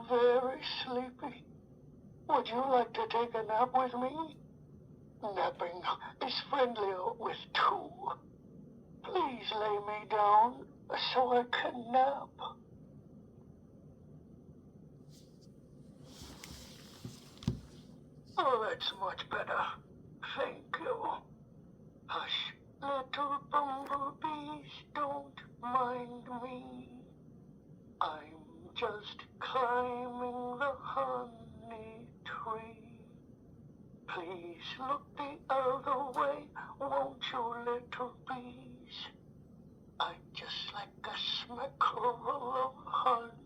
very sleepy. Would you like to take a nap with me? Napping is friendlier with two. Please lay me down so I can nap. Oh, that's much better. Thank you. Hush, little bumblebees, don't mind me. I'm just climbing the honey tree. Please look the other way, won't you, little bees? I'd just like a smackle of honey.